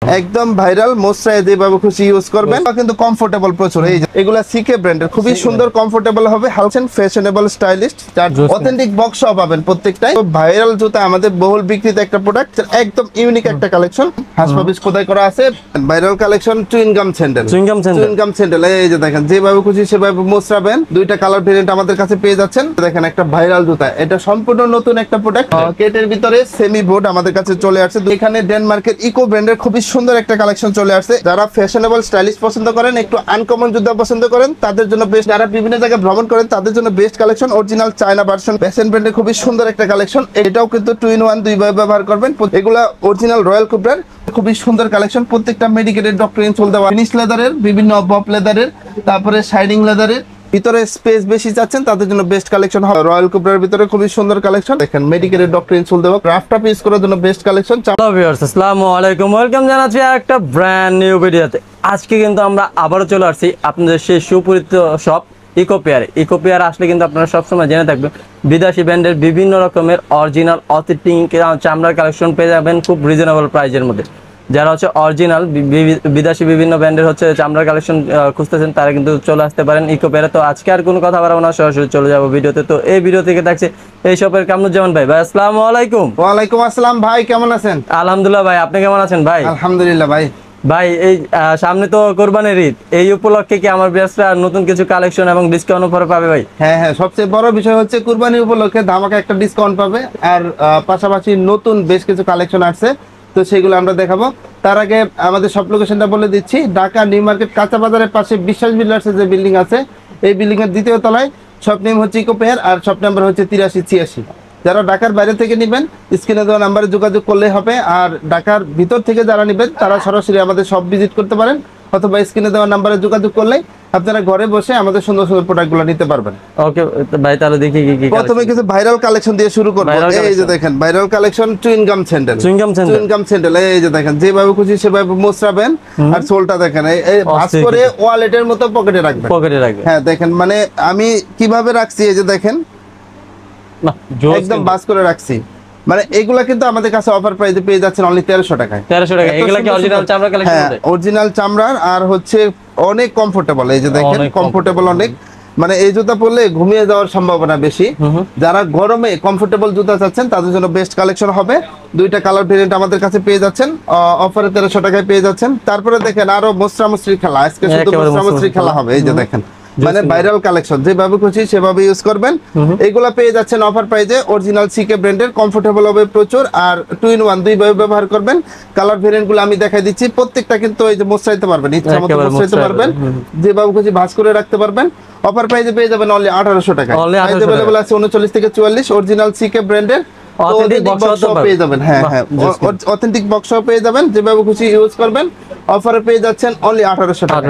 একদম ভাইরাল মোসরায় যেভাবে খুশি ইউজ করবেন কিন্তু কমফোর্টেবল প্রচুর। এই যে এগুলা সিকে ব্র্যান্ডের খুবই সুন্দর কমফোর্টেবল হবে, হালকা ফ্যাশনেবল স্টাইলিস্ট, যার অথেন্টিক বক্সও পাবেন প্রত্যেকটাই। ভাইরাল জুতা আমাদের বহুল বিক্রিত একটা প্রোডাক্ট, একদম ইউনিক একটা কালেকশন। হাসপাবিস খোদাই করা আছে, viral collection chewing gum sandal. Chewing gum sandal এই যে দেখেন যেভাবে খুশি সেভাবে মোসরাবেন। দুইটা কালার ভেরিয়েন্ট আমাদের কাছে পেয়ে যাচ্ছেন। দেখেন একটা ভাইরাল জুতা, এটা সম্পূর্ণ নতুন একটা প্রোডাক্ট। কেটের ভিতরে সেমি বোর্ড আমাদের কাছে চলে আসছে। এখানে ডেনমার্কের ইকো ব্র্যান্ডের খুবই সুন্দর একটা কালেকশন চলে আসছে। যারা ফ্যাশনেবল স্টাইলিশ পছন্দ করেন, একটু আনকমন জুতা পছন্দ করেন, তাদের জন্য বেস্ট। যারা বিভিন্ন জায়গায় ভ্রমণ করেন তাদের জন্য best collection. Original China version fashion ব্র্যান্ডের খুবই সুন্দর একটা কালেকশন। এটাও কিন্তু 2 in 1 দুইভাবে ব্যবহার করবেন। এগুলা অরিজিনাল রয়্যাল কুবরার খুবই সুন্দর কালেকশন। প্রত্যেকটা মেডিকেটেড ডক্টর ইনসোল দেওয়া, ফিনিশ লেদারের, বিভিন্ন বব লেদারের, তারপরে শাইনিং লেদারের। ভিতরে স্পেস বেশি চাচ্ছেন তাদের জন্য বেস্ট কালেকশন হবে। রয়্যাল কুবরার ভিতরে খুবই সুন্দর কালেকশন। দেখেন মেডিকেটেড ডক্টর ইনসোল দেওয়া, ক্রাফট পিস করার জন্য বেস্ট কালেকশন। হ্যালো ভিউয়ার্স, আসসালামু আলাইকুম, ওয়েলকাম জানাচ্ছি একটা ব্র্যান্ড নিউ ভিডিওতে। আজকে কিন্তু আমরা আবারও চলে আসছি আপনাদের সেই সুপরিচিত শপ ইকোপেয়ারে আসলে কিন্তু আপনারা সবসময় জেনে থাকবেন বিদেশি ব্র্যান্ডের বিভিন্ন রকমের অরিজিনাল অথেন্টিক চামড়ার কালেকশন পেয়ে যাবেন খুব রিজনেবল প্রাইসের মধ্যে। যারা হচ্ছে অরিজিনাল বিদেশি বিভিন্ন ব্র্যান্ডের হচ্ছে চামড়ার কালেকশন খুঁজতেছেন তারা কিন্তু চলে আসতে পারেন ইকোপেয়ারে। তো আজকে আর কোনো কথা বাড়াবো না, সরাসরি চলে যাবো ভিডিওতে। তো এই ভিডিও থেকে দেখছি এই শপের কামরুজ্জামান ভাই। ভাই আসসালামু আলাইকুম। ওয়ালাইকুম আসসালাম ভাই, কেমন আছেন? আলহামদুলিল্লাহ ভাই, আপনি কেমন আছেন ভাই? আলহামদুলিল্লাহ ভাই। ভাই এই সামনে তো কোরবানির ঈদ, এই উপলক্ষে কি আমার ভিউয়ার্সরা নতুন কিছু কালেকশন এবং ডিসকাউন্ট অফার পাবে ভাই? হ্যাঁ হ্যাঁ, সবচেয়ে বড় বিষয় হচ্ছে কুরবানি উপলক্ষে ধামাকা একটা ডিসকাউন্ট পাবে। আর পাশাপাশি নতুন বেশ কিছু কালেকশন আসছে, তো সেগুলো আমরা দেখাবো। তার আগে আমাদের সব লোকেশনটা বলে দিচ্ছি। ঢাকা নিউ মার্কেট কাঁচা বাজারের পাশে বিশ্বাস বিল্ডার্সের যে বিল্ডিং আছে, এই বিল্ডিং এর দ্বিতীয় তলায় শপ নেম হচ্ছে ইকোপেয়ার, আর শপ নাম্বার হচ্ছে 8386। যারা ঢাকার বাইরে থেকে নেবেন স্ক্রিনে দেওয়া নাম্বারে যোগাযোগ করলে হবে। আর ঢাকার ভিতর থেকে যারা নেবেন তারা সরাসরি আমাদের সব ভিজিট করতে পারেন, অথবা স্ক্রিনে দেওয়া নাম্বারে যোগাযোগ করলে আপনারা ঘরে বসে আমাদের সুন্দর সুন্দর প্রোডাক্টগুলো নিতে পারবেন। ওকে ভাই, তাহলে দেখি কি কি। প্রথমে কিছু ভাইরাল কালেকশন দিয়ে শুরু করব। এই যে দেখেন ভাইরাল কালেকশন চুইংগাম স্যান্ডেল। এই যে দেখেন যেভাবে খুশি সেভাবে মোছরাবেন। আর সোলটা দেখেন এই ভাঁজ করে ওয়ালেটের মতো পকেটে রাখবেন। হ্যাঁ দেখেন, মানে আমি কিভাবে রাখছি, এই যে দেখেন একদম ভাঁজ করে রাখছি। মানে এগুলা কিন্তু আমাদের কাছে অফার প্রাইসে পেয়ে যাচ্ছেন অনলি 1300 টাকায়। 1300 টাকা। এগুলা কি অরিজিনাল চামড়া কালেকশন? হ্যাঁ অরিজিনাল চামড়ার, আর হচ্ছে অনেক কমফোর্টেবল। এই যে দেখেন কমফোর্টেবল অনেক, মানে এই জুতা পরলে ঘুমিয়ে যাওয়ার সম্ভাবনা বেশি। যারা গরমে কমফোর্টেবল জুতা চাচ্ছেন তাদের জন্য বেস্ট কালেকশন হবে। দুইটা কালার ভেরিয়েন্ট আমাদের কাছে পেয়ে যাচ্ছেন, অফারে 1300 টাকায় পেয়ে যাচ্ছেন। তারপরে দেখেন আরো মোসরামসরি খেলা, আজকে শুধু মোসরামসরি খেলা হবে। এই যে দেখেন মানে ভাইরাল কালেকশন, যেভাবে খুশি সেভাবে ইউজ করবেন। এগুলা পেয়ে যাচ্ছেন অফার প্রাইসে, অরিজিনাল সিকে ব্র্যান্ডের, কমফোর্টেবল হবে প্রচুর। আর 2 in 1 দুইভাবে ব্যবহার করবেন। কালার ভেরিয়েন্ট গুলো আমি দেখাই দিচ্ছি। প্রত্যেকটা কিন্তু এই যে মোছরাইতে পারবেন, ইচ্ছা মতো মোছরাইতে পারবেন, যেভাবে খুশি ভাঁজ করে রাখতে পারবেন। অফার প্রাইসে পেয়ে যাবেন অনলি 1800 টাকা। अवेलेबल আছে 39 থেকে 44, অরিজিনাল সিকে ব্র্যান্ডের অথেন্টিক বক্সও পেয়ে যাবেন। হ্যাঁ হ্যাঁ, অথেন্টিক বক্সও পেয়ে যাবেন, যেভাবে খুশি ইউজ করবেন। অফারে পেয়ে যাচ্ছেন অনলি 1800 টাকা।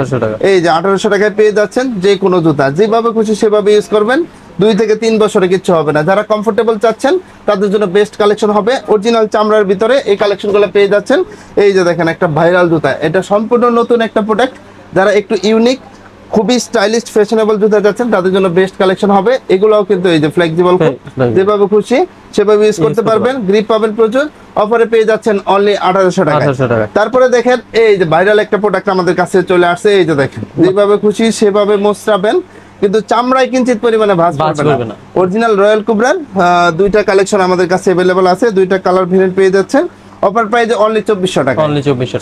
এই যে 1800 টাকায় পেয়ে যাচ্ছেন যে কোনো জুতা, যেভাবে খুশি সেভাবে ইউজ করবেন। 2 থেকে 3 বছরে কিচ্ছু হবে না। যারা কমফোর্টেবল চাচ্ছেন তাদের জন্য বেস্ট কালেকশন হবে। অরিজিনাল চামড়ার ভিতরে এই কালেকশনগুলো পেয়ে যাচ্ছেন। এই যে দেখেন একটা ভাইরাল জুতা, এটা সম্পূর্ণ নতুন একটা প্রোডাক্ট। যারা একটু ইউনিক, খুবই স্টাইলিশ ফ্যাশনেবল জুতা যাচ্ছেন তাদের জন্য বেস্ট কালেকশন হবে। এগুলোও কিন্তু এই যে ফ্লেক্সিবল, যেভাবে খুশি সেভাবে ইউজ করতে পারবেন, গ্রিপ পাবেন প্রচুর। অফারে পেয়ে যাচ্ছেন অনলি 1800 টাকা। তারপরে দেখেন এই যে ভাইরাল একটা প্রোডাক্ট আমাদের কাছে চলে আসছে। এই যে দেখেন যেভাবে খুশি সেভাবে মোছরাবেন, কিন্তু চামড়ায় কিঞ্চিত পরিমাণে ভাঁজ করবে না। অরিজিনাল রয়্যাল কুবরার দুইটা কালেকশন আমাদের কাছে अवेलेबल আছে, দুইটা কালার ভেরিয়েন্ট পেয়ে যাচ্ছেন। অফার প্রাইসে অনলি 2400 টাকা।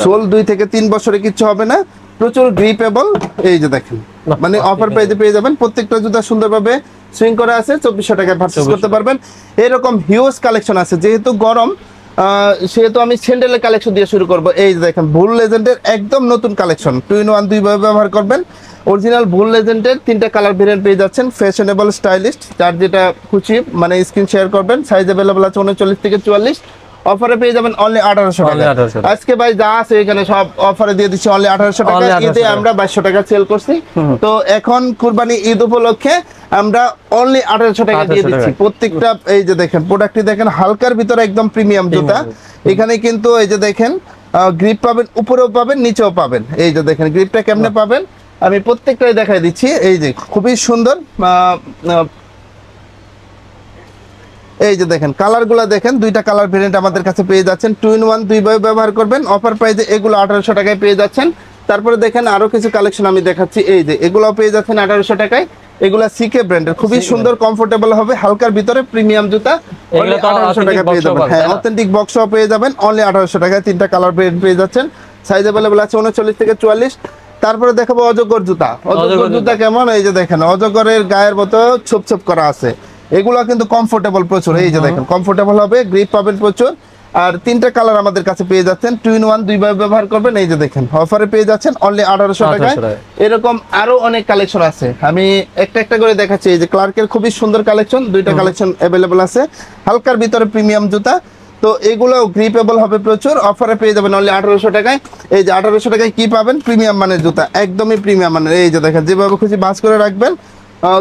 সোল 2 থেকে 3 বছরে কিচ্ছু হবে না, প্রচুর গ্রিপেবল। এই যে দেখেন মানে অফার প্রাইসে পেয়ে যাবেন। প্রত্যেকটা জুতা সুন্দরভাবে সুইং করা আছে, 2400 টাকায় পারচেজ করতে পারবেন। এরকম হিউজ কালেকশন আছে, যেহেতু গরম সেহেতু আমি স্যান্ডেলের কালেকশন দিয়ে শুরু করব। এই যে দেখেন ভুল লেজেন্ডের একদম নতুন কালেকশন, 2 in 1 দুইভাবে ব্যবহার করবেন। অরিজিনাল ভুল লেজেন্ডের 3টা কালার ভেরিয়েন্ট পেয়ে যাচ্ছেন, ফ্যাশনেবল স্টাইলিস্ট, যার যেটা খুশি মানে স্ক্রিন শেয়ার করবেন। সাইজ अवेलेबल আছে 39 থেকে 44। অফারে পেয়ে যাবেন অনলি 1800 টাকা। আজকে ভাই যা আছে এখানে সব অফারে দিয়ে দিচ্ছি অনলি 1800 টাকা। ঈদে আমরা 2200 টাকা সেল করছি, তো এখন কুরবানি ঈদ উপলক্ষে আমরা অনলি 1800 টাকা দিয়ে দিচ্ছি প্রত্যেকটা। এই যে দেখেন প্রোডাক্টটি দেখেন, হালকার ভিতরে একদম প্রিমিয়াম জুতা। এখানে কিন্তু এই যে দেখেন গ্রিপ পাবেন, উপরেও পাবেন নিচেও পাবেন। এই যে দেখেন গ্রিপটা কেমনে পাবেন আমি প্রত্যেকটাই দেখাই দিচ্ছি। এই যে খুবই সুন্দর এই যে দেখেন কালারগুলো দেখেন, দুইটা কালার ভেরিয়েন্ট আমাদের কাছে পেয়ে যাচ্ছেন। 2 in 1 দুইভাবে ব্যবহার করবেন। অফার প্রাইসে এগুলো 1800 টাকায় পেয়ে যাচ্ছেন। তারপরে দেখেন আরো কিছু কালেকশন আমি দেখাচ্ছি, এই যে এগুলোও পেয়ে যাচ্ছেন 1800 টাকায়। এগুলা সিকে ব্র্যান্ডের, খুবই সুন্দর কমফোর্টেবল হবে, হালকার ভিতরে প্রিমিয়াম জুতা, অনলি 1800 টাকা পেয়ে যাবেন। হ্যাঁ, অথেন্টিক বক্সও পেয়ে যাবেন অনলি 1800 টাকায়। তিনটা কালার পেয়ে যাচ্ছেন, সাইজ अवेलेबल আছে 39 থেকে 44। তারপরে দেখাবো অজগর জুতা। অজগর জুতা কেমন, এই যে দেখেন অজগরের গায়ের মতো ছোপ ছোপ করা আছে। এগুলো কিন্তু কমফোর্টেবল প্রচুর, এই যে দেখেন কমফোর্টেবল হবে, গ্রিপ পাবেন প্রচুর। আর তিনটা কালার আমাদের কাছে পেয়ে যাচ্ছেন, 2 in 1 দুইভাবে ব্যবহার করবেন। এই যে দেখেন অফারে পেয়ে যাচ্ছেন অনলি 1800 টাকায়। এরকম আরো অনেক কালেকশন আছে, আমি একটা একটা করে দেখাচ্ছি। এই যে ক্লার্কের খুবই সুন্দর কালেকশন, দুইটা কালেকশন अवेलेबल আছে, হালকার ভিতরে প্রিমিয়াম জুতা। তো এগুলো গ্রিপেবল হবে প্রচুর, অফারে পেয়ে যাবেন অনলি 1800 টাকায়। এই যে 1800 টাকায় কি পাবেন, প্রিমিয়াম মানের জুতা, একদমই প্রিমিয়াম মানের। এই যে দেখেন যেভাবে খুশি বাস করে রাখবেন,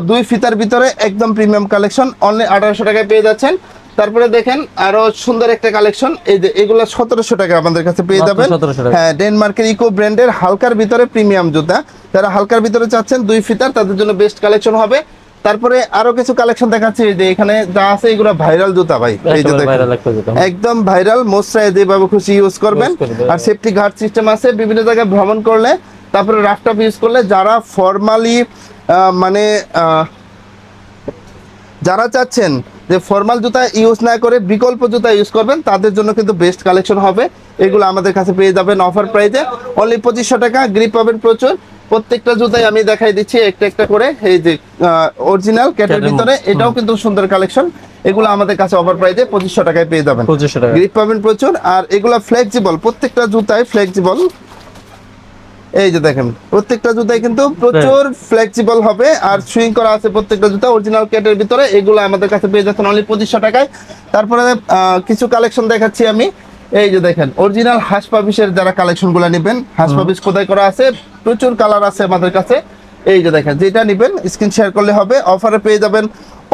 দুই ফিতার ভিতরে একদম প্রিমিয়াম কালেকশন অনলি 1800 টাকায় পেয়ে যাচ্ছেন। তারপরে দেখেন আরো সুন্দর একটা কালেকশন, এই যে এগুলো 1700 টাকা আমাদের কাছে পেয়ে যাবেন। হ্যাঁ, ডেনমার্কের ইকো ব্র্যান্ডের হালকার ভিতরে প্রিমিয়াম জুতা, যারা হালকার ভিতরে চাচ্ছেন দুই ফিতার, তাদের জন্য বেস্ট কালেকশন হবে। তারপরে আরো কিছু কালেকশন দেখাচ্ছি, এই যে এখানে যা আছে এগুলো ভাইরাল জুতা ভাই, এই যে দেখেন একদম ভাইরাল, মোস্টরাই যেভাবে খুশি ইউজ করবেন। আর সেফটি গার্ড সিস্টেম আছে, বিভিন্ন জায়গায় ভ্রমণ করলে, তারপরে রাফটপ ইউজ করলে, যারা ফর্মালি মানে যারা চাচ্ছেন যে ফর্মাল জুতা ইউজ না করে বিকল্প জুতা ইউজ করবেন, তাদের জন্য কিন্তু বেস্ট কালেকশন হবে। এগুলো আমাদের কাছে পেয়ে যাবেন অফার প্রাইসে অনলি 2500 টাকা। গ্রিপ পাবেন প্রচুর, প্রত্যেকটা জুতাই আমি দেখাই দিচ্ছি একটা একটা করে। এই যে অরিজিনাল ক্যাটের ভিতরে, এটাও কিন্তু সুন্দর কালেকশন। এগুলো আমাদের কাছে অফার প্রাইসে 2500 টাকায় পেয়ে যাবেন। গ্রিপ পাবেন প্রচুর, আর এগুলো ফ্লেক্সিবল, প্রত্যেকটা জুতাই ফ্লেক্সিবল। এই যে দেখেন প্রত্যেকটা জুতাই কিন্তু প্রচুর ফ্লেক্সিবল হবে, আর সুইং করা আছে প্রত্যেকটা জুতা অরিজিনাল ক্যাটের ভিতরে। এগুলো আমাদের কাছে পেয়ে যাচ্ছেন অনলি 2500 টাকায়। তারপরে কিছু কালেকশন দেখাচ্ছি আমি, এই যে দেখেন অরিজিনাল হাঁস পাবিসের যারা কালেকশন গুলা নেবেন, হাঁস পাবিস কোথায় করা আছে, প্রচুর কালার আছে আমাদের কাছে। এই যে দেখেন যেটা নেবেন স্ক্রিন শেয়ার করলে হবে, অফারে পেয়ে যাবেন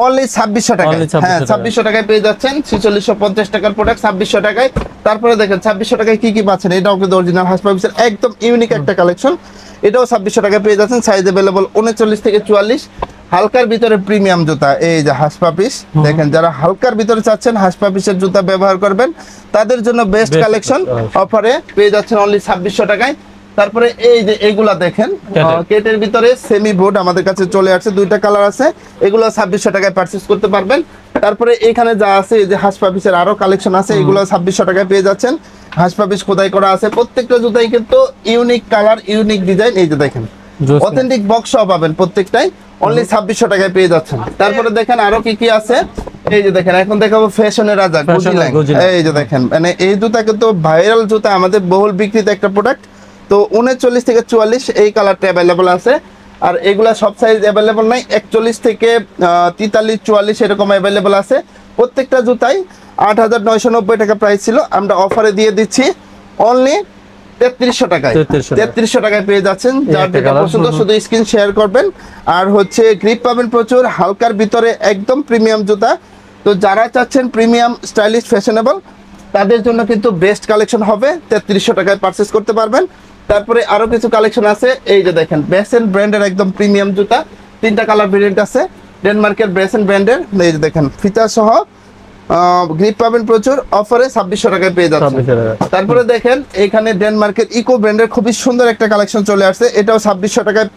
অনলি 2600 টাকায়। হ্যাঁ, 2600 টাকায় পেয়ে যাচ্ছেন। 4650 টাকার প্রোডাক্ট 2600 টাকায়। তারপরে দেখেন 2600 টাকায় কি কি পাচ্ছেন, এটাও কিন্তু অরিজিনাল হাঁস পাবিসের একদম ইউনিক একটা কালেকশন, এটাও 2600 টাকায় পেয়ে যাচ্ছেন। সাইজ अवेलेबल 39 থেকে 44। হালকার ভিতরে প্রিমিয়াম জুতা, এই যে হাঁস পাপিস দেখেন, যারা হালকার ভিতরে চাচ্ছেন হাঁস পাপিসের জুতা ব্যবহার করবেন, তাদের জন্য বেস্ট কালেকশন অফারে পেয়ে যাচ্ছেন অনলি 2600 টাকায়। তারপরে এই যে এগুলা দেখেন কেটের ভিতরে সেমি বোর্ড আমাদের কাছে চলে আসছে, দুইটা কালার আছে, এগুলো 2600 টাকায় পারচেজ করতে পারবেন। তারপরে এখানে যা আছে, এই যে হাঁস পাপিসের আরো কালেকশন আছে, এগুলো 2600 টাকায় পেয়ে যাচ্ছেন। হাঁস পাপিস খোদাই করা আছে, প্রত্যেকটা জুতাই কিন্তু ইউনিক কালার, ইউনিক ডিজাইন। এই যে দেখেন অথেন্টিক বক্সও পাবেন প্রত্যেকটাই অনলি 2600 টাকায় পেয়ে যাচ্ছেন। তারপরে দেখেন আরো কি কি আছে, এই যে দেখেন এখন দেখাবো ফ্যাশনের রাজা গুজিল্যাং। এই যে দেখেন মানে এই জুতা কিন্তু ভাইরাল জুতা, আমাদের বহুল বিক্রিত একটা প্রোডাক্ট। তো 39 থেকে 44 এই কালারটা अवेलेबल আছে, আর এগুলা সব সাইজ अवेलेबल নাই, 41 থেকে 43 44 এরকম अवेलेबल আছে। প্রত্যেকটা জুতাই 8990 টাকা প্রাইস ছিল, আমরা অফারে দিয়ে দিচ্ছি অনলি 3300 টাকায়। 3300 টাকায় পেয়ে যাচ্ছেন, যার যেটা পছন্দ শুধু স্ক্রিন শেয়ার করবেন। আর হচ্ছে গ্রিপ পাবেন প্রচুর, হালকার ভিতরে একদম প্রিমিয়াম জুতা। তো যারা চাচ্ছেন প্রিমিয়াম স্টাইলিশ ফ্যাশনেবল, তাদের জন্য কিন্তু বেস্ট কালেকশন হবে, 3300 টাকায় পারচেজ করতে পারবেন। তারপরে আরো কিছু কালেকশন আছে, এই যে দেখেন বেসেন ব্র্যান্ডের একদম প্রিমিয়াম জুতা, তিনটা কালার ভেরিয়েন্ট আছে, ডেনমার্কের বেসেন ব্র্যান্ডের। এই যে দেখেন ফিতা সহ গ্রিপ পাবেন প্রচুর, অফারে 2600 টাকায় পেয়ে যাচ্ছে। তারপরে দেখেন এখানে ডেনমার্কের ইকো ব্র্যান্ডের খুবই সুন্দর একটা কালেকশন চলে আসছে, এটাও 2600 টাকায়।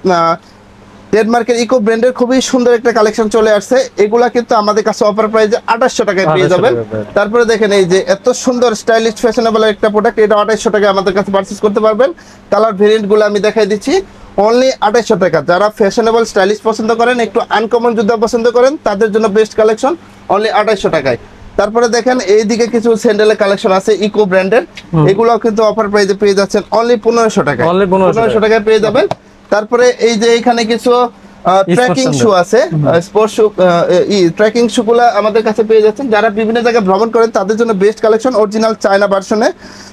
ডেনমার্কের ইকো ব্র্যান্ডের খুবই সুন্দর একটা কালেকশন চলে আসছে, এগুলা কিন্তু আমাদের কাছে অফার প্রাইসে 2800 টাকায় পেয়ে যাবেন। তারপরে দেখেন এই যে এত সুন্দর স্টাইলিশ ফ্যাশনেবল একটা প্রোডাক্ট, এটা 2800 টাকায় আমাদের কাছে পারচেজ করতে পারবেন। কালার ভেরিয়েন্ট গুলো আমি দেখাই দিচ্ছি অনলি 2800 টাকা। যারা ফ্যাশনেবল স্টাইলিশ পছন্দ করেন, একটু আনকমন জুতা পছন্দ করেন, তাদের জন্য বেস্ট কালেকশন অনলি 2800 টাকায়। তারপরে দেখেন এইদিকে কিছু স্যান্ডেলের কালেকশন আছে ইকো ব্র্যান্ডের, এগুলো কিন্তু অফার প্রাইসে পেয়ে যাচ্ছেন অনলি 1500 টাকায়। 1500 টাকায় পেয়ে যাবেন। তারপরে এই যে এখানে কিছু ট্রেকিং শু আছে, স্পোর্টস শু, ট্রেকিং শু গুলা আমাদের কাছে পেয়ে যাচ্ছেন। যারা বিভিন্ন জায়গায় ভ্রমণ করেন, তাদের জন্য বেস্ট কালেকশন অরিজিনাল চায়না ভার্সনে,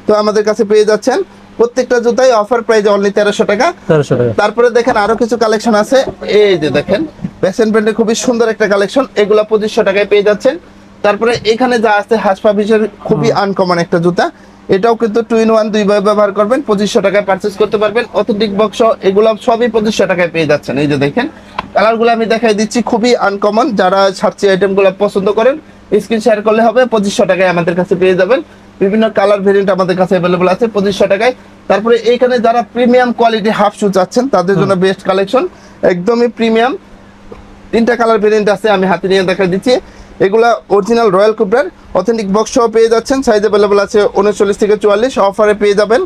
তো আমাদের কাছে পেয়ে যাচ্ছেন। প্রত্যেকটা জুতাই অফার প্রাইসে অনলি 1300 টাকা। তারপরে দেখেন আরো কিছু কালেকশন আছে, এই যে দেখেন বেসেন ব্র্যান্ডের খুবই সুন্দর একটা কালেকশন, এগুলা 2500 টাকায় পেয়ে যাচ্ছেন। তারপরে এখানে যা আছে হাঁস পাপিসের খুবই আনকমন একটা জুতা, এটাও কিন্তু 2 in 1 দুইভাবে ব্যবহার করবেন, 2500 টাকায় পারচেজ করতে পারবেন। অথেন্টিক বক্স এগুলো সবই 2500 টাকায় পেয়ে যাচ্ছেন। এই যে দেখেন কালারগুলো আমি দেখাই দিচ্ছি, খুবই আনকমন, যারা সার্চি আইটেমগুলো পছন্দ করেন স্ক্রিন শেয়ার করলে হবে। 2500 টাকায় আমাদের কাছে পেয়ে যাবেন। বিভিন্ন কালার ভেরিয়েন্ট আমাদের কাছে অ্যাভেলেবল আছে 2500 টাকায়। তারপরে এইখানে যারা প্রিমিয়াম কোয়ালিটি হাফ শু চাচ্ছেন তাদের জন্য বেস্ট কালেকশন, একদমই প্রিমিয়াম। 3টা কালার ভেরিয়েন্ট আছে, আমি হাতে নিয়ে দেখা দিচ্ছি। এগুলা অরিজিনাল রয়্যাল কোবরার অথেন্টিক বক্স সহ পেয়ে যাচ্ছেন। সাইজ অ্যাভেলেবল আছে 39 থেকে 44। অফারে পেয়ে যাবেন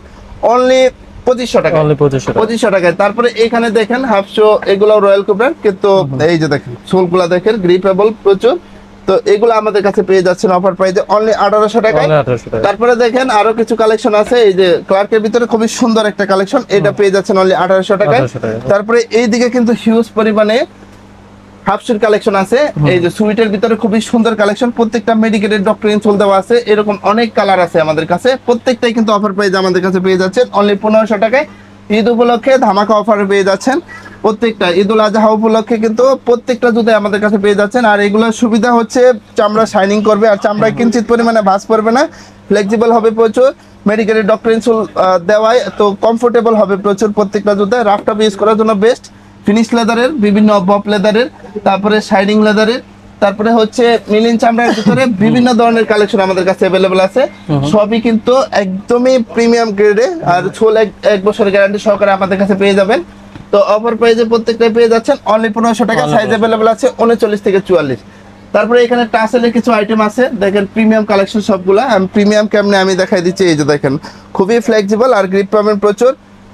অনলি 2500 টাকা, 2500 টাকায়। তারপরে এখানে দেখেন হাফ শো, এগুলো রয়্যাল কোবরার, কিন্তু এই যে দেখেন সোলগুলা দেখেন গ্রিপেবল প্রচুর। তো এগুলো আমাদের কাছে পেয়ে যাচ্ছেন অফার প্রাইসে অনলি 1800 টাকায়। তারপরে দেখেন আরো কিছু কালেকশন আছে, এই যে ক্লার্কের ভিতরে খুবই সুন্দর একটা কালেকশন, এটা পেয়ে যাচ্ছেন অনলি 1800 টাকায়। তারপরে এইদিকে কিন্তু হিউজ পরিমাণে হাফশুর কালেকশন আছে, এই যে সুইটের ভিতরে খুবই সুন্দর কালেকশন, প্রত্যেকটা মেডিকেটেড ডক্টর ইনসোল দেওয়া আছে, এরকম অনেক কালার আছে আমাদের কাছে। প্রত্যেকটাই কিন্তু অফার প্রাইসে আমাদের কাছে পেয়ে যাচ্ছেন অনলি 1500 টাকায়। ঈদ উপলক্ষে ধামাকা অফারে পেয়ে যাচ্ছেন প্রত্যেকটা। ঈদুল আজহা উপলক্ষে কিন্তু প্রত্যেকটা জুতো আমাদের কাছে পেয়ে যাচ্ছেন। আর এগুলোর সুবিধা হচ্ছে চামড়া শাইনিং করবে, আর চামড়ায় কিঞ্চিত পরিমাণে ভাঁজ পড়বে না, ফ্লেক্সিবল হবে প্রচুর, মেডিকেটেড ডক্টর ইনসোল দেওয়ায় তো কমফোর্টেবল হবে প্রচুর প্রত্যেকটা জুতো। রাফটাপ ইউজ করার জন্য বেস্ট, ফিনিশ লেদারের, বিভিন্ন বপ লেদারের, তারপরে শাইনিং লেদারের, তারপরে হচ্ছে মিলিন চামড়ার ভিতরে বিভিন্ন ধরনের কালেকশন আমাদের কাছে অ্যাভেলেবল আছে। সবই কিন্তু একদমই প্রিমিয়াম গ্রেডে, আর ছোল এক বছরের গ্যারান্টি সহকারে আমাদের কাছে পেয়ে যাবেন। তো অফার প্রাইসে প্রত্যেকটাই পেয়ে যাচ্ছেন অনলি 1500 টাকা। সাইজ অ্যাভেলেবল আছে 39 থেকে 44। তারপরে এখানে টাসেলের কিছু আইটেম আছে, দেখেন প্রিমিয়াম কালেকশন সবগুলা। আমি প্রিমিয়াম কেমনে আমি দেখাই দিচ্ছি, এই যে দেখেন খুবই ফ্লেক্সিবল আর গ্রিপ পাবেন প্রচুর।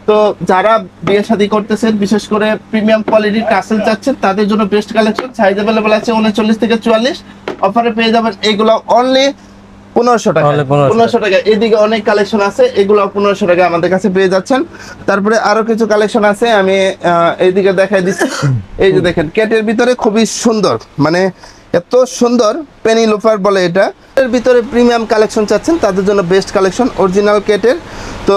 তো যারা বিয়ে শাদী করতেছেন, বিশেষ করে প্রিমিয়াম কোয়ালিটির টাসেল চাচ্ছেন, তাদের জন্য বেস্ট কালেকশন। সাইজ অ্যাভেলেবল আছে 39 থেকে 44। অফারে পেয়ে যাবেন এগুলো অনলি 1500 টাকা, 1500 টাকা। এদিকে অনেক কালেকশন আছে, এগুলো 1500 টাকা আমাদের কাছে পেয়ে যাচ্ছেন। তারপরে আরো কিছু কালেকশন আছে, আমি এইদিকে দেখাই দিচ্ছি। এই যে দেখেন ক্যাটের ভিতরে খুবই সুন্দর, মানে এত সুন্দর পেনি লোফার বলে এটা, এর ভিতরে প্রিমিয়াম কালেকশন চাচ্ছেন তাদের জন্য বেস্ট কালেকশন অরিজিনাল কেটের। তো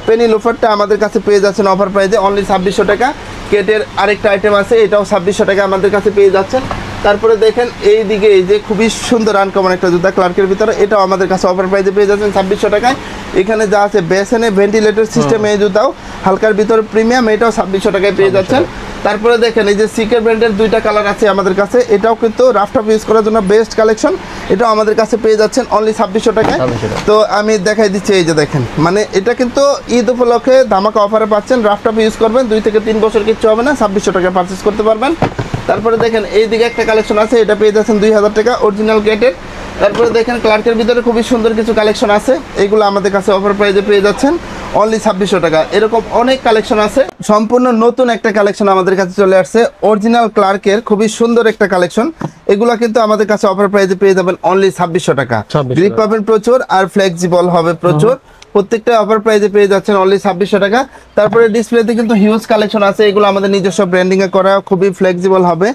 পেনি লোফারটা আমাদের কাছে পেয়ে যাচ্ছেন অফার প্রাইসে অনলি 2600 টাকা। কেটের আরেকটা আইটেম আছে, এটাও 2600 টাকা আমাদের কাছে পেয়ে যাচ্ছেন। তারপরে দেখেন এই দিকে এই যে খুবই সুন্দর আনকমন একটা জুতা ক্লার্কের ভিতরে, এটাও আমাদের কাছে অফার প্রাইসে পেয়ে যাচ্ছেন 2600 টাকায়। এখানে যা আছে বেসেনে ভেন্টিলেটর সিস্টেম, এই জুতাও হালকার ভিতরে প্রিমিয়াম, এটাও 2600 টাকায় পেয়ে যাচ্ছেন। তারপরে দেখেন এই যে সিকের ব্র্যান্ডের 2টা কালার আছে আমাদের কাছে, এটাও কিন্তু রাফটপ ইউজ করার জন্য বেস্ট কালেকশন, এটাও আমাদের কাছে পেয়ে যাচ্ছেন অনলি 2600 টাকায়। তো আমি দেখাই দিচ্ছি, এই যে দেখেন, মানে এটা কিন্তু ঈদ উপলক্ষে ধামাকা অফারে পাচ্ছেন। রাফটপ ইউজ করবেন 2 থেকে 3 বছর কিচ্ছু হবে না, 2600 টাকায় পারচেস করতে পারবেন। তারপরে দেখেন এইদিকে একটা কালেকশন আছে, এটা পেয়ে যাচ্ছেন 2000 টাকা অরিজিনাল গেটের। তারপরে দেখেন ক্লার্কের ভিতরে খুবই সুন্দর কিছু কালেকশন আছে, এগুলো আমাদের কাছে অফার প্রাইসে পেয়ে যাচ্ছেন অনলি 2600 টাকা। এরকম অনেক কালেকশন আছে, সম্পূর্ণ নতুন একটা কালেকশন আমাদের কাছে চলে আসছে, অরিজিনাল ক্লার্কের খুবই সুন্দর একটা কালেকশন। এগুলো কিন্তু আমাদের কাছে অফার প্রাইসে পেয়ে যাবেন অনলি 2600 টাকা। গ্রিপ পাবেন প্রচুর আর ফ্লেক্সিবল হবে প্রচুর, প্রত্যেকটা অফার প্রাইসে পেয়ে যাচ্ছেন অনলি 2600 টাকা। তারপরে ডিসপ্লেতে কিন্তু হিউজ কালেকশন আছে, এগুলো আমাদের নিজস্ব ব্র্যান্ডিং এ করা, খুবই ফ্লেক্সিবল হবে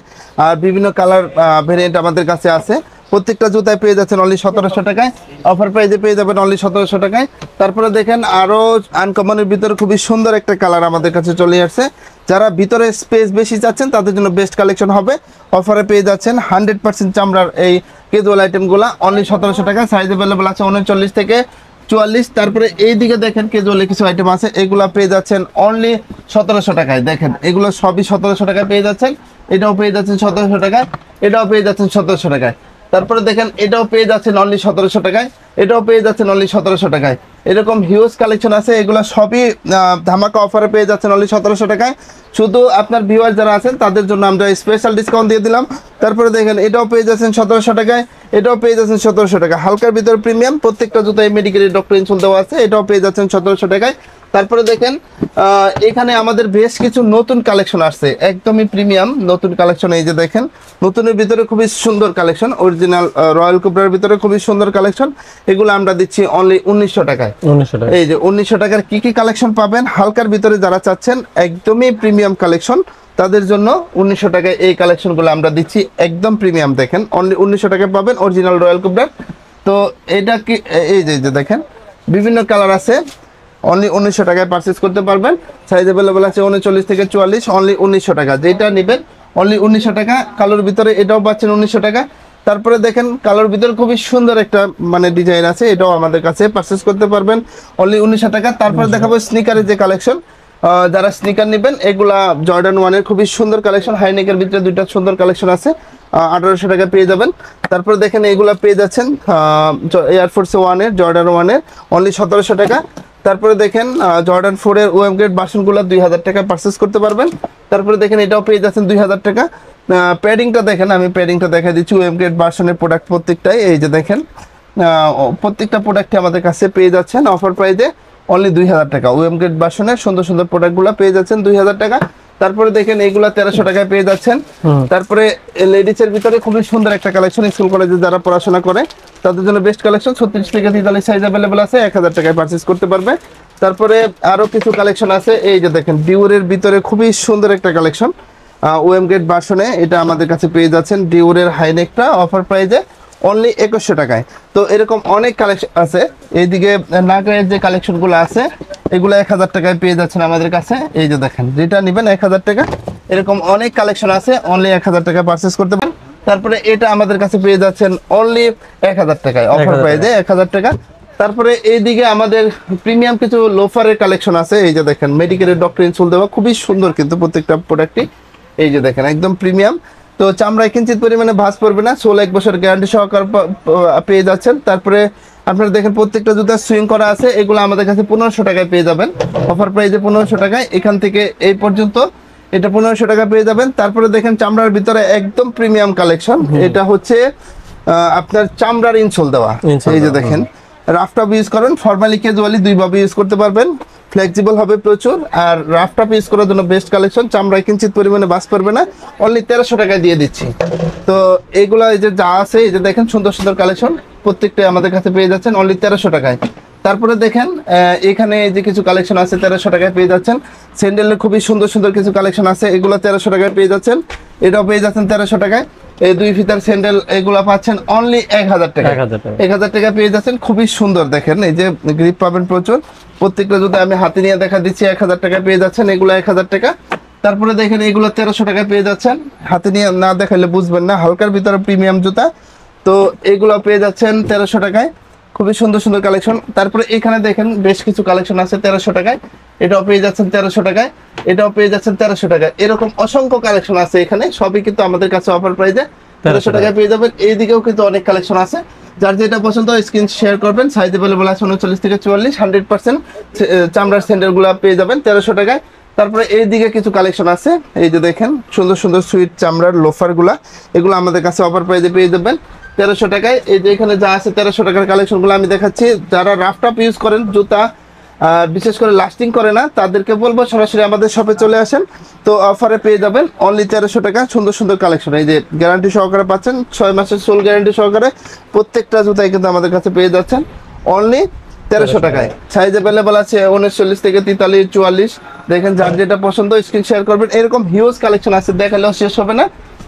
আর বিভিন্ন কালার ভেরিয়েন্ট আমাদের কাছে আছে। প্রত্যেকটা জুতায় পেয়ে যাচ্ছেন অনলি 1700 টাকায়, অফার প্রাইসে পেয়ে যাবেন অনলি 1700 টাকায়। তারপরে দেখেন আরো আনকমনের ভিতরে খুবই সুন্দর একটা কালার আমাদের কাছে চলে আসছে, যারা ভিতরে স্পেস বেশি চাচ্ছেন তাদের জন্য বেস্ট কালেকশন হবে। অফারে পেয়ে যাচ্ছেন 100% চামড়ার এই কেজুয়াল আইটেমগুলো অনলি 1700 টাকা। সাইজ অ্যাভেলেবল আছে 39 থেকে 44। তারপরে এই দিকে দেখেন কেজুয়াল কিছু আইটেম আছে, এগুলা পেয়ে যাচ্ছেন অনলি 1700 টাকায়। দেখেন এগুলো সবই 1700 টাকায় পেয়ে যাচ্ছেন, এটাও পেয়ে যাচ্ছেন 1700 টাকায়, এটাও পেয়ে যাচ্ছেন 1700 টাকায়। তারপরে দেখেন এটাও পেয়ে যাচ্ছেন অনলি 1700 টাকায়, এটাও পেয়ে যাচ্ছেন অনলি 1700 টাকায়। এরকম হিউজ কালেকশন আছে, এগুলো সবই ধামাকা অফারে পেয়ে যাচ্ছেন অনলি 1700 টাকায়। শুধু আপনার ভিউয়ার যারা আছেন তাদের জন্য আমরা স্পেশাল ডিসকাউন্ট দিয়ে দিলাম। তারপরে দেখেন এটাও পেয়ে যাচ্ছেন 1700 টাকায়, এটাও পেয়ে যাচ্ছেন 1700 টাকা। হালকার ভিতরে প্রিমিয়াম, প্রত্যেকটা জুতায় মেডিকেলের ডক্টর ইনসোল দেওয়া আছে, এটাও পেয়ে যাচ্ছেন 1700 টাকায়। তারপরে দেখেন এখানে আমাদের বেশ কিছু নতুন কালেকশন আসছে, একদমই প্রিমিয়াম নতুন কালেকশন। এই যে দেখেন নতুনের ভিতরে খুবই সুন্দর কালেকশন, অরিজিনাল রয়্যাল কোবরার ভিতরে খুবই সুন্দর কালেকশন, এগুলো আমরা দিচ্ছি অনলি 1900 টাকায়। এই যে 1900 টাকার কি কি কালেকশন পাবেন, হালকার ভিতরে যারা চাচ্ছেন একদমই প্রিমিয়াম কালেকশন তাদের জন্য 1900 টাকায় এই কালেকশনগুলো আমরা দিচ্ছি একদম প্রিমিয়াম। দেখেন অনলি 1900 টাকায় পাবেন অরিজিনাল রয়্যাল কোবরার। তো এটা কি এই যে দেখেন বিভিন্ন কালার আছে, অনলি 1900 টাকায় পারচেস করতে পারবেন। সাইজ অ্যাভেলেবল আছে 39 থেকে 44, অনলি 1900 টাকা। যেটা নেবেন অনলি 1900 টাকা। কালোর ভিতরে এটাও পাচ্ছেন 1900 টাকা। তারপরে দেখেন কালোর ভিতরে খুবই সুন্দর একটা মানে ডিজাইন আছে, এটাও আমাদের কাছে পারচেস করতে পারবেন অনলি 1900 টাকা। তারপরে দেখাবো স্নিকারের যে কালেকশন, যারা স্নিকার নেবেন এগুলা জর্ডান 1 এর খুবই সুন্দর কালেকশন, হাইনেকের ভিতরে দুইটা সুন্দর কালেকশন আছে, 1800 টাকা পেয়ে যাবেন। তারপরে দেখেন এগুলা পেয়ে যাচ্ছেন এয়ারফোর্স 1 এর জর্ডান 1 এর অনলি 1700 টাকা। তারপরে দেখেন জর্ডান 4 এর ওএম গ্রেড ভার্সনগুলো 2000 টাকা পারচেজ করতে পারবেন। তারপরে দেখেন এটাও পেয়ে যাচ্ছেন 2000 টাকা। প্যাডিংটা দেখেন, আমি প্যাডিংটা দেখা দিচ্ছি, ওএম গ্রেড ভার্সনের প্রোডাক্ট প্রত্যেকটাই, এই যে দেখেন প্রত্যেকটা প্রোডাক্টে আমাদের কাছে পেয়ে যাচ্ছেন অফার প্রাইসে অনলি 2000 টাকা। ওএম গ্রেড ভার্সনের সুন্দর সুন্দর প্রোডাক্টগুলো পেয়ে যাচ্ছেন 2000 টাকা। তারপরে দেখেন এইগুলা 1300 টাকায় পেয়ে যাচ্ছেন। তারপরে লেডিস এর ভিতরে খুবই সুন্দর একটা কালেকশন, স্কুল কলেজে যারা পড়াশোনা করে তাদের জন্য বেস্ট কালেকশন, 36 থেকে 43 সাইজ अवेलेबल আছে, 1000 টাকায় পারচেজ করতে পারবে। তারপরে আরো কিছু কালেকশন আছে, এই যে দেখেন ডিওরের ভিতরে খুবই সুন্দর একটা কালেকশন ওএম গ্রেড ভার্সনে, এটা আমাদের কাছে পেয়ে যাচ্ছেন ডিওরের হাইনেকটা অফার প্রাইসে অনলি 2100 টাকায়। তো এরকম অনেক কালেকশন আছে। এইদিকে নাগরের যে কালেকশনগুলো আছে এগুলো 1000 টাকায় পেয়ে যাচ্ছেন আমাদের কাছে, এই যে দেখেন যেটা নেবেন 1000 টাকা, এরকম অনেক কালেকশন আছে, অনলি 1000 টাকা পারচেজ করতে পারেন। তারপরে এটা আমাদের কাছে পেয়ে যাচ্ছেন অনলি 1000 টাকায় অফার প্রাইসে 1000 টাকা। তারপরে এইদিকে আমাদের প্রিমিয়াম কিছু লোফারের কালেকশন আছে, এই যে দেখেন মেডিকেলের ডক্টর ইনসোল দেওয়া, খুবই সুন্দর কিন্তু প্রত্যেকটা প্রোডাক্টই, এই যে দেখেন একদম প্রিমিয়াম। তো চামড়ায় কিঞ্চিত পরিমাণে ভাঁজ পড়বে না, 16 বছর গ্যারান্টি সহকার পেয়ে যাচ্ছেন। তারপরে আপনারা দেখেন প্রত্যেকটা জুতা সুইং করা আছে, এগুলো আমাদের কাছে 1500 টাকায় পেয়ে যাবেন অফার প্রাইসে 1500 টাকায়। এখান থেকে এই পর্যন্ত এটা 1500 টাকা পেয়ে যাবেন। তারপরে দেখেন চামড়ার ভিতরে একদম প্রিমিয়াম কালেকশন, এটা হচ্ছে আপনার চামড়ার ইনসোল দেওয়া, এই যে দেখেন রাফটপ ইউজ করেন, ফর্মালি ক্যাজুয়ালি দুইভাবে ইউজ করতে পারবেন, ফ্লেক্সিবল হবে প্রচুর। আর রাফটপ ইউজ করার জন্য বেস্ট কালেকশন, চামড়ায় কিঞ্চিত পরিমাণে বাস পারবে না, অনলি 1300 টাকায় দিয়ে দিচ্ছি। তো এইগুলা এই যে যা আছে, এই যে দেখেন সুন্দর সুন্দর কালেকশন প্রত্যেকটাই আমাদের কাছে পেয়ে যাচ্ছেন অনলি 1300 টাকায়। তারপরে দেখেন এখানে এই যে কিছু কালেকশন আছে 1300 টাকায় পেয়ে যাচ্ছেন। স্যান্ডেলের খুবই সুন্দর সুন্দর কিছু কালেকশন আছে, এগুলো 1300 টাকায় পেয়ে যাচ্ছেন, এটাও পেয়ে যাচ্ছেন 1300 টাকায়। এই দুই ফিতার স্যান্ডেল এগুলা পাচ্ছেন অনলি 1000 টাকা, 1000 টাকা পেয়ে যাচ্ছেন, খুবই সুন্দর। দেখেন এই যে গ্রিপ পাবেন প্রচুর, প্রত্যেকটা যদি আমি হাতে নিয়ে দেখা দিচ্ছি 1000 টাকা পেয়ে যাচ্ছেন, এগুলো 1000 টাকা। তারপরে দেখেন এগুলো 1300 টাকায় পেয়ে যাচ্ছেন, হাতে নিয়ে না দেখাইলে বুঝবেন না, হালকার ভিতরে প্রিমিয়াম জুতা, তো এগুলো পেয়ে যাচ্ছেন 1300 টাকায়, খুবই সুন্দর সুন্দর কালেকশন। তারপরে এখানে দেখেন বেশ কিছু কালেকশন আছে 1300 টাকায়, এটাও পেয়ে যাচ্ছেন 1300 টাকায়, এটাও পেয়ে যাচ্ছেন 1300 টাকায়। এরকম অসংখ্য কালেকশন আছে এখানে, সবই কিন্তু আমাদের কাছে অফার প্রাইসে 1300 টাকায় পেয়ে যাবেন। এইদিকেও কিন্তু অনেক কালেকশন আছে, যার যেটা পছন্দ স্ক্রিন শেয়ার করবেন। সাইজ अवेलेबल আছে 39 থেকে 44, 100% চামড়ার স্যান্ডেলগুলো পেয়ে যাবেন 1300 টাকায়। তারপরে এইদিকে কিছু কালেকশন আছে, এই যে দেখেন সুন্দর সুন্দর সুইট চামড়ার লোফারগুলা, এগুলো আমাদের কাছে অফার প্রাইসে পেয়ে যাবেন 1300 টাকায়। এই যে এখানে যা আছে 1300 টাকার কালেকশনগুলো আমি দেখাচ্ছি। যারা রাফটপ ইউজ করেন, জুতা বিশেষ করে লাস্টিং করে না, তাদেরকে বলবো সরাসরি আমাদের শপে চলে আসেন, তো অফারে পেয়ে যাবেন অনলি 1300 টাকা সুন্দর সুন্দর কালেকশন। এই যে গ্যারান্টি সহকারে পাচ্ছেন, 6 মাসের সোল গ্যারান্টি সহকারে প্রত্যেকটা জুতাই কিন্তু আমাদের কাছে পেয়ে যাচ্ছেন অনলি 1300 টাকায়। সাইজ अवेलेबल আছে 39 থেকে 43, 44, দেখেন যার যেটা পছন্দ স্ক্রিন শেয়ার করবেন। এরকম হিউজ কালেকশন আছে, দেখালেও শেষ হবে না।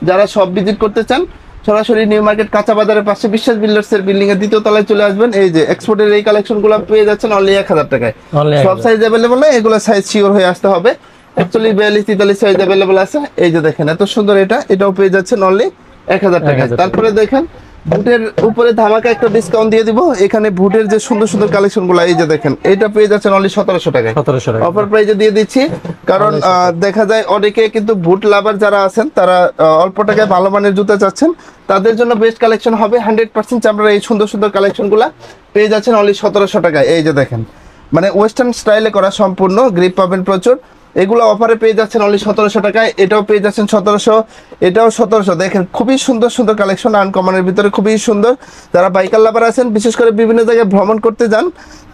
যারা সব ভিজিট করতে চান সরাসরি নিউ মার্কেট কাঁচা বাজারের পাশে বিশ্বাস বিল্ডার্স এর বিল্ডিং এর দ্বিতীয় তলায় চলে আসবেন। এই যে এক্সপোর্টের এই কালেকশনগুলো পেয়ে যাচ্ছেন অনলি 1000 টাকায়, সব সাইজ अवेलेबल না, এগুলো সাইজ শিওর হয়ে আসতে হবে। অ্যাকচুয়ালি 42, 43 সাইজ अवेलेबल আছে। এই যে দেখেন এত সুন্দর, এটাও পেয়ে যাচ্ছেন অনলি 1000 টাকায়। তারপরে দেখেন বুটের উপরে ধামাকা একটা ডিসকাউন্ট দিয়ে দিব। এখানে বুটের যে সুন্দর সুন্দর কালেকশনগুলো, এই যে দেখেন এটা পেয়ে যাচ্ছেন অনলি 1700 টাকায়, অফার প্রাইসে দিয়ে দিচ্ছি। কারণ দেখা যায় অনেকে কিন্তু বুট লাভার যারা আছেন, তারা অল্প টাকায় ভালো মানের জুতা চাচ্ছেন, তাদের জন্য বেস্ট কালেকশন হবে 100% চামড়ার এই সুন্দর সুন্দর কালেকশনগুলো পেয়ে যাচ্ছেন অনলি 1700 টাকায়। এই যে দেখেন মানে ওয়েস্টার্ন স্টাইলে করা, সম্পূর্ণ গ্রিপ পাবেন প্রচুর, এগুলো অফারে পেয়ে যাচ্ছেন অনলি 1700 টাকায়। এটাও পেয়ে যাচ্ছেন 1700, এটাও 1700। দেখেন খুবই সুন্দর সুন্দর কালেকশন, আনকমনের ভিতরে খুবই সুন্দর। যারা বাইকার লাভার আছেন, বিশেষ করে বিভিন্ন জায়গায় ভ্রমণ করতে যান,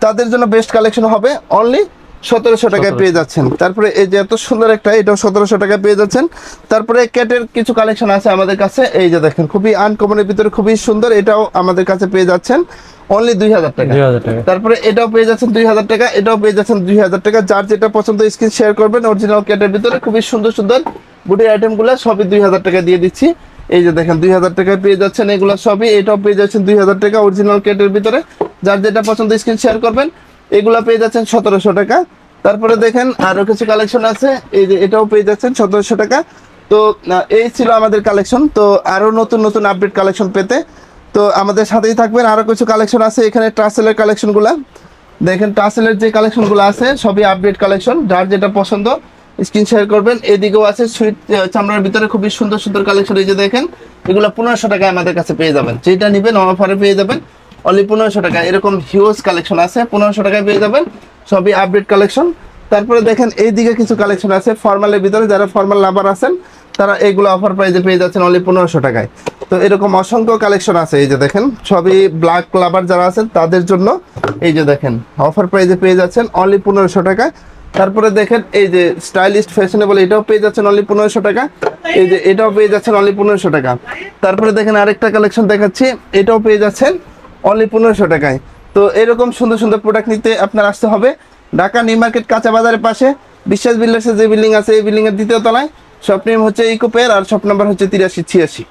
তাদের জন্য বেস্ট কালেকশন হবে অনলি 1700 টাকায় পেয়ে যাচ্ছেন। তারপরে এই যে এত সুন্দর একটা, এটাও 1700 টাকায় পেয়ে যাচ্ছেন। তারপরে ক্যাটের কিছু কালেকশন আছে আমাদের কাছে, এই যে দেখেন খুবই আনকমনের ভিতরে খুবই সুন্দর, এটাও আমাদের কাছে পেয়ে যাচ্ছেন অনলি 2000 টাকা। তারপরে এটাও পেয়ে যাচ্ছেন 2000 টাকা, এটাও পেয়ে যাচ্ছেন 2000 টাকা। যার যেটা পছন্দ স্ক্রিন শেয়ার করবেন। অরিজিনাল ক্যাটের ভিতরে খুবই সুন্দর সুন্দর বুটের আইটেমগুলো সবই 2000 টাকা দিয়ে দিচ্ছি। এই যে দেখেন 2000 টাকায় পেয়ে যাচ্ছেন এগুলো সবই, এটাও পেয়ে যাচ্ছেন 2000 টাকা অরিজিনাল ক্যাটের ভিতরে। যার যেটা পছন্দ স্ক্রিন শেয়ার করবেন, এগুলা পেয়ে যাচ্ছেন 1700 টাকা। তারপরে দেখেন আরো কিছু কালেকশন আছে, এই যে এটাও পেয়ে যাচ্ছেন 1700 টাকা। তো এই ছিল আমাদের কালেকশন। তো আরো নতুন নতুন আপডেট কালেকশন পেতে তো আমাদের সাথেই থাকবেন। আরো কিছু কালেকশন আছে এখানে, ট্রাসেলের কালেকশনগুলা, দেখেন টাসেলের যে কালেকশনগুলো আছে সবই আপডেট কালেকশন, যার যেটা পছন্দ স্ক্রিন শেয়ার করবেন। এদিকেও আছে সুইট চামড়ার ভিতরে খুবই সুন্দর সুন্দর কালেকশন, এই যে দেখেন এগুলো 1500 টাকায় আমাদের কাছে পেয়ে যাবেন। যেটা নেবেন অফারে পেয়ে যাবেন অনলি 1500 টাকা। এরকম হিউজ কালেকশন আছে 1500 টাকায় পেয়ে যাবেন, সবই আপডেট কালেকশন। তারপরে দেখেন এইদিকে কিছু কালেকশন আছে ফর্মালের ভিতরে, যারা ফর্মাল লাভার আছেন তারা এইগুলো অফার প্রাইসে পেয়ে যাচ্ছেন অনলি 1500 টাকায়। তো এরকম অসংখ্য কালেকশন আছে, এই যে দেখেন সবই ব্ল্যাক লাভার যারা আছেন তাদের জন্য এই যে দেখেন অফার প্রাইসে পেয়ে যাচ্ছেন অনলি 1500 টাকায়। তারপরে দেখেন এই যে স্টাইলিস্ট ফ্যাশনেবল, এটাও পেয়ে যাচ্ছেন অনলি 1500 টাকা। এই যে এটাও পেয়ে যাচ্ছেন অনলি 1500 টাকা। তারপরে দেখেন আরেকটা কালেকশন দেখাচ্ছি, এটাও পেয়ে যাচ্ছেন অনলি 1500 টাকায়। তো এরকম সুন্দর সুন্দর প্রোডাক্ট নিতে আপনার আসতে হবে ঢাকা নিউ মার্কেট কাঁচা বাজারের পাশে বিশ্বাস বিল্ডার্সের যে বিল্ডিং আছে এই বিল্ডিং এর দ্বিতীয় তলায়। শপ নেম হচ্ছে ইকো পেয়ার আর শপ নাম্বার হচ্ছে 8386।